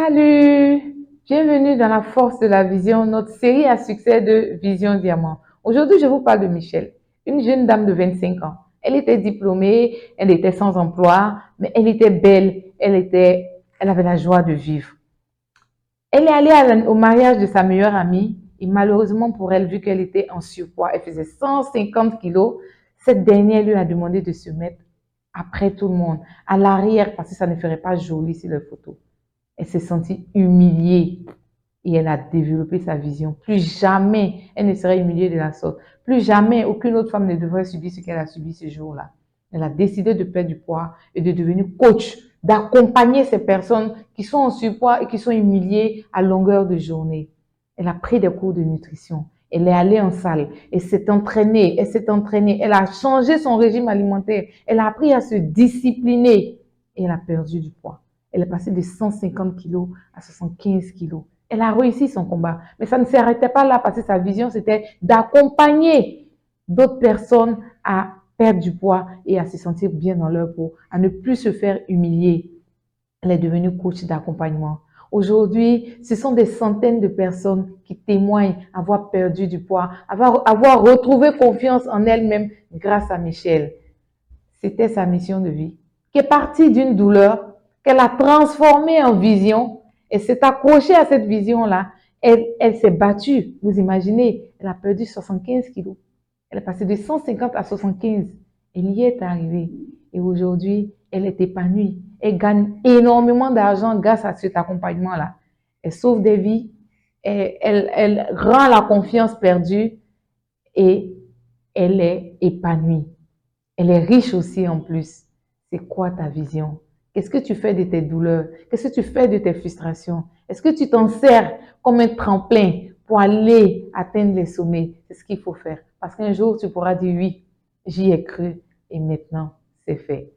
Salut! Bienvenue dans la force de la vision, notre série à succès de Vision Diamant. Aujourd'hui, je vous parle de Michelle, une jeune dame de 25 ans. Elle était diplômée, elle était sans emploi, mais elle était belle, elle avait la joie de vivre. Elle est allée au mariage de sa meilleure amie et malheureusement pour elle, vu qu'elle était en surpoids, elle faisait 150 kilos, cette dernière lui a demandé de se mettre après tout le monde, à l'arrière, parce que ça ne ferait pas joli sur les photos. Elle s'est sentie humiliée et elle a développé sa vision. Plus jamais elle ne serait humiliée de la sorte. Plus jamais aucune autre femme ne devrait subir ce qu'elle a subi ce jour-là. Elle a décidé de perdre du poids et de devenir coach, d'accompagner ces personnes qui sont en surpoids et qui sont humiliées à longueur de journée. Elle a pris des cours de nutrition. Elle est allée en salle. Elle s'est entraînée. Elle a changé son régime alimentaire. Elle a appris à se discipliner et elle a perdu du poids. Elle est passée de 150 kilos à 75 kilos. Elle a réussi son combat. Mais ça ne s'arrêtait pas là parce que sa vision, c'était d'accompagner d'autres personnes à perdre du poids et à se sentir bien dans leur peau, à ne plus se faire humilier. Elle est devenue coach d'accompagnement. Aujourd'hui, ce sont des centaines de personnes qui témoignent avoir perdu du poids, avoir retrouvé confiance en elles-mêmes grâce à Michelle. C'était sa mission de vie, qui est partie d'une douleur, qu'elle a transformée en vision et s'est accrochée à cette vision-là. Elle s'est battue. Vous imaginez, elle a perdu 75 kilos. Elle est passée de 150 à 75. Elle y est arrivée. Et aujourd'hui, elle est épanouie. Elle gagne énormément d'argent grâce à cet accompagnement-là. Elle sauve des vies. Elle rend la confiance perdue et elle est épanouie. Elle est riche aussi en plus. C'est quoi ta vision? Qu'est-ce que tu fais de tes douleurs? Qu'est-ce que tu fais de tes frustrations? Est-ce que tu t'en sers comme un tremplin pour aller atteindre les sommets? C'est ce qu'il faut faire. Parce qu'un jour, tu pourras dire oui, j'y ai cru et maintenant, c'est fait.